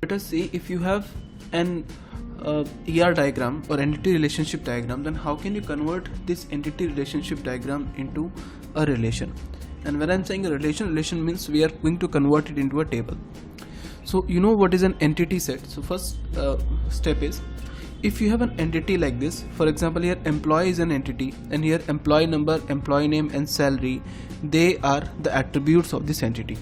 Let us see, if you have an ER diagram or entity relationship diagram, then how can you convert this entity relationship diagram into a relation? And when I'm saying a relation means we are going to convert it into a table. So you know what is an entity set. So first step is, if you have an entity like this, for example here employee is an entity, and here employee number, employee name and salary, they are the attributes of this entity.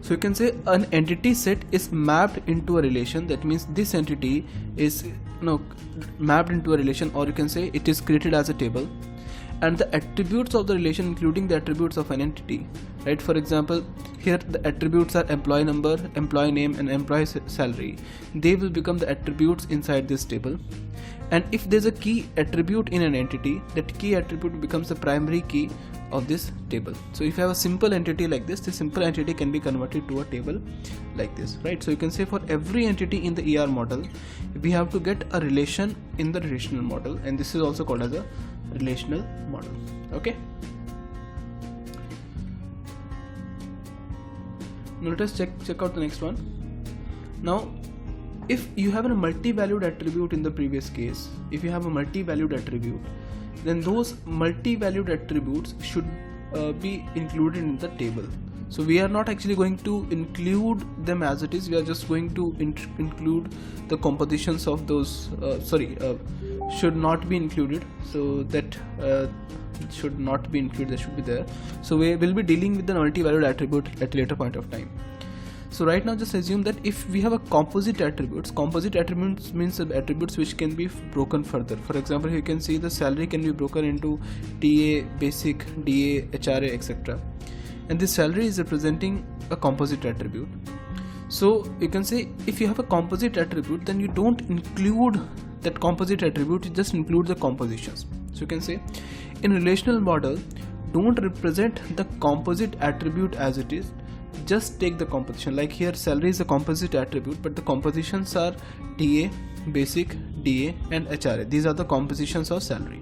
So you can say an entity set is mapped into a relation. That means this entity is mapped into a relation, or you can say it is created as a table, and the attributes of the relation, including the attributes of an entity, right? For example, here the attributes are employee number, employee name and employee salary. They will become the attributes inside this table. And if there's a key attribute in an entity, that key attribute becomes the primary key of this table. So if you have a simple entity like this simple entity can be converted to a table like this, right? So you can say for every entity in the ER model, we have to get a relation in the relational model, and this is also called as a relational model. Okay, now let us check out the next one. Now if you have a multi-valued attribute in the previous case, if you have a multi-valued attribute, then those multi-valued attributes should be included in the table. So we are not actually going to include them as it is, we are just going to include the compositions of those should not be included. So that should not be included, that should be there. So we will be dealing with the multi-valued attribute at a later point of time. So right now just assume that if we have a composite attributes means the attributes which can be broken further. For example, you can see the salary can be broken into TA, basic, DA, HRA, etc. And this salary is representing a composite attribute. So you can say if you have a composite attribute, then you don't include that composite attribute, you just include the compositions. So you can say in relational model, don't represent the composite attribute as it is, just take the composition. Like here salary is a composite attribute, but the compositions are TA, basic, DA and HRA. These are the compositions of salary.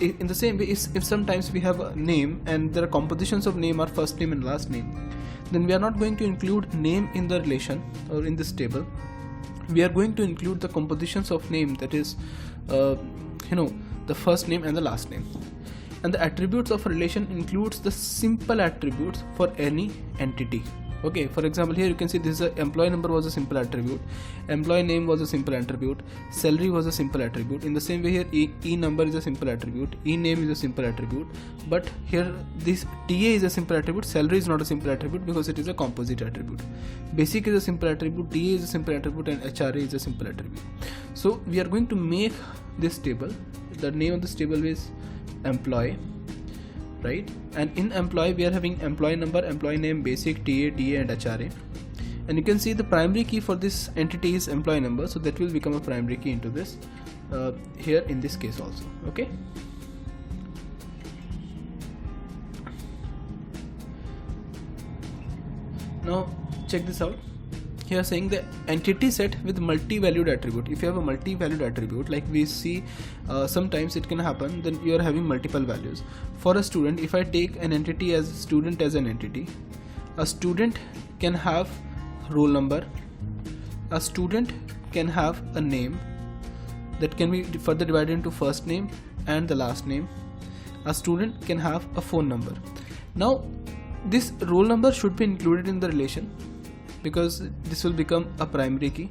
In the same way, if sometimes we have a name and there are compositions of name are first name and last name, then we are not going to include name in the relation or in this table. We are going to include the compositions of name, that is the first name and the last name. And the attributes of a relation includes the simple attributes for any entity. Okay, for example here you can see this is a employee number was a simple attribute, employee name was a simple attribute, salary was a simple attribute. In the same way here E number is a simple attribute, E name is a simple attribute, but here this TA is a simple attribute, salary is not a simple attribute because it is a composite attribute. Basic is a simple attribute, DA is a simple attribute and HRA is a simple attribute. So we are going to make this table. The name of this table is employee, right? And in employee we are having employee number, employee name, basic, TA, DA and HRA. And you can see the primary key for this entity is employee number, so that will become a primary key into this here in this case also. Okay, now check this out. Here saying the entity set with multi-valued attribute. If you have a multi-valued attribute, like we see sometimes it can happen, then you are having multiple values. For a student, if I take an entity as student as an entity, a student can have roll number, a student can have a name that can be further divided into first name and the last name. A student can have a phone number. Now this roll number should be included in the relation, because this will become a primary key.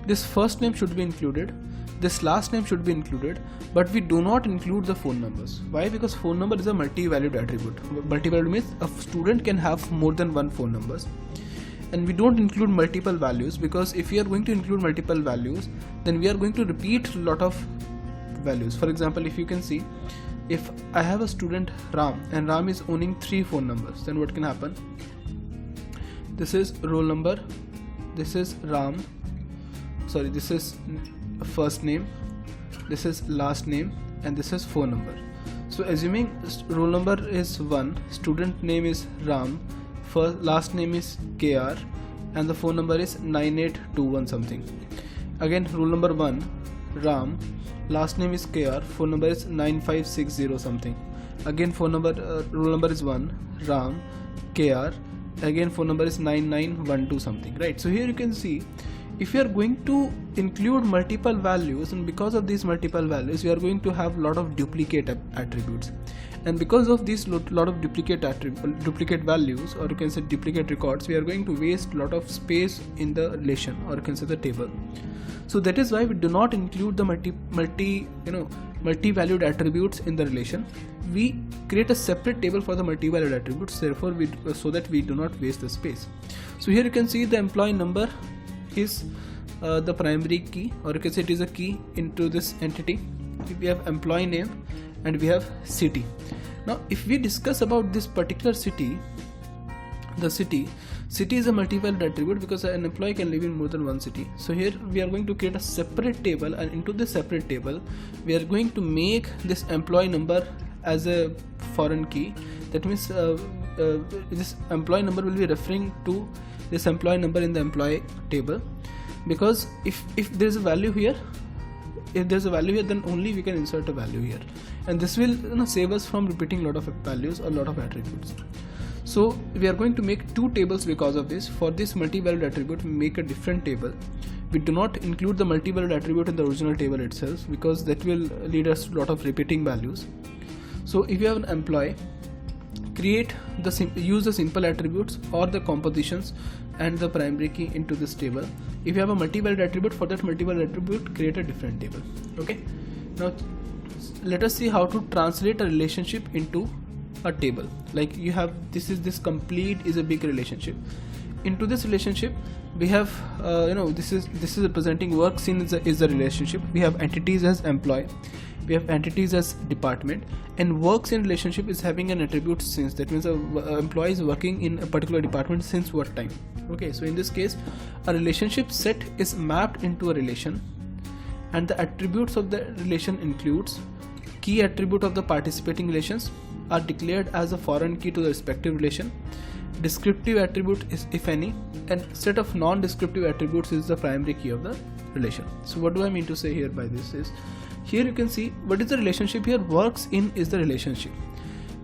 This first name should be included, this last name should be included, but we do not include the phone numbers. Why? Because phone number is a multi-valued attribute. Multi-valued means a student can have more than one phone numbers. And we don't include multiple values, because if we are going to include multiple values, then we are going to repeat a lot of values. For example, if you can see, if I have a student Ram and Ram is owning 3 phone numbers, then what can happen? This is roll number, this is Ram, sorry, this is first name, this is last name and this is phone number. So assuming roll number is 1, student name is Ram, first last name is KR and the phone number is 9821 something. Again roll number 1 Ram, last name is KR, phone number is 9560 something. Again phone number roll number is 1 Ram, KR again phone number is 9912 something, right? So here you can see, if you are going to include multiple values, and because of these multiple values, you are going to have lot of duplicate attributes, and because of these lot of duplicate values, or you can say duplicate records, we are going to waste lot of space in the relation, or you can say the table. So that is why we do not include the multi-valued attributes in the relation. We create a separate table for the multi-valued attributes, therefore so that we do not waste the space. So here you can see the employee number is the primary key, or you can say it is a key into this entity. We have employee name and we have city. Now if we discuss about this particular city, the city is a multi-valued attribute because an employee can live in more than one city. So here we are going to create a separate table, and into this separate table we are going to make this employee number as a foreign key. That means this employee number will be referring to this employee number in the employee table, because if there is a value here, then only we can insert a value here, and this will save us from repeating lot of values or lot of attributes. So we are going to make two tables because of this. For this multi-valued attribute, we make a different table. We do not include the multi-valued attribute in the original table itself, because that will lead us to a lot of repeating values. So if you have an employee, use the simple attributes or the compositions and the primary key into this table. If you have a multi-valued attribute, for that multi-valued attribute, create a different table. Okay. Now let us see how to translate a relationship into a table. Like you have this complete is a big relationship. Into this relationship we have this is representing work scene is the relationship. We have entities as employee, we have entities as department, and works in relationship is having an attribute since. That means employee is working in a particular department since what time. Okay, so in this case a relationship set is mapped into a relation, and the attributes of the relation includes key attribute of the participating relations are declared as a foreign key to the respective relation. Descriptive attribute is if any, and set of non-descriptive attributes is the primary key of the relation. So what do I mean to say here by this is, here you can see what is the relationship here. Works in is the relationship.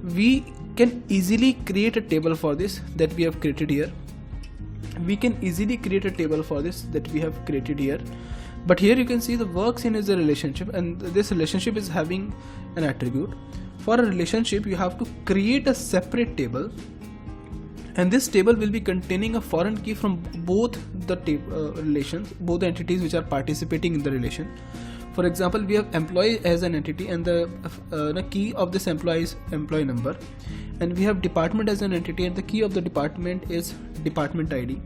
We can easily create a table for this that we have created here. We can easily create a table for this that we have created here. But here you can see the works in is a relationship, and this relationship is having an attribute. For a relationship you have to create a separate table, and this table will be containing a foreign key from both the relations, both the entities which are participating in the relation. For example, we have employee as an entity, and the key of this employee is employee number, and we have department as an entity, and the key of the department is department ID.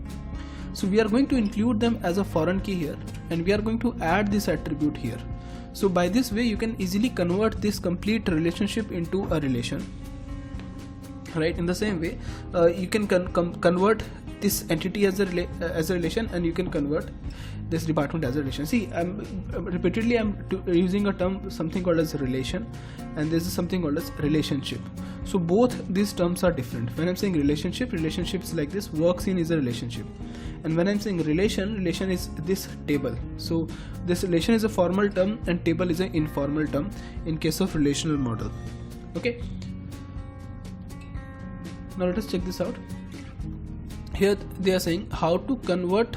So we are going to include them as a foreign key here, and we are going to add this attribute here. So by this way you can easily convert this complete relationship into a relation, right? In the same way you can convert this entity as a relation, and you can convert this department as a relation. See, I'm using a term something called as relation, and this is something called as relationship. So both these terms are different. When I'm saying relationship is like this, works in is a relationship, and when I'm saying relation is this table. So this relation is a formal term and table is an informal term in case of relational model. Okay, now let us check this out. Here they are saying how to convert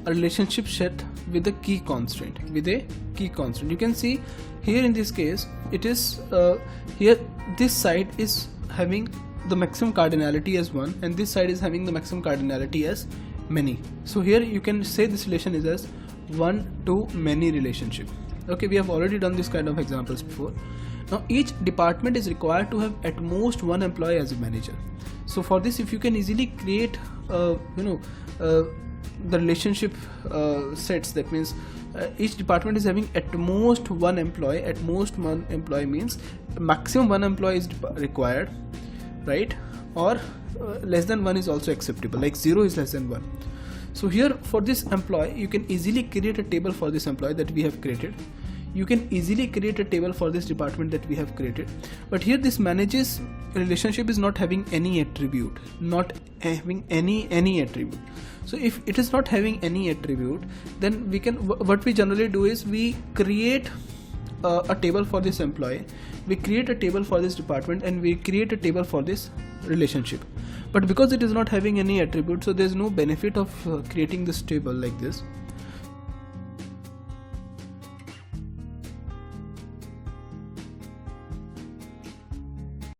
a relationship set with a key constraint. You can see here in this case it is here this side is having the maximum cardinality as 1, and this side is having the maximum cardinality as many. So here you can say this relation is as one to many relationship. Okay, we have already done this kind of examples before. Now each department is required to have at most one employee as a manager. So for this, if you can easily create the relationship sets, that means each department is having at most one employee. At most one employee means maximum one employee is required, right? Or less than 1 is also acceptable, like 0 is less than 1. So here for this employee you can easily create a table for this employee that we have created. You can easily create a table for this department that we have created. But here this manages relationship is not having any attribute, any attribute. So if it is not having any attribute, then we can, what we generally do is we create a table for this employee, we create a table for this department, and we create a table for this relationship. But because it is not having any attribute, so there's no benefit of creating this table like this.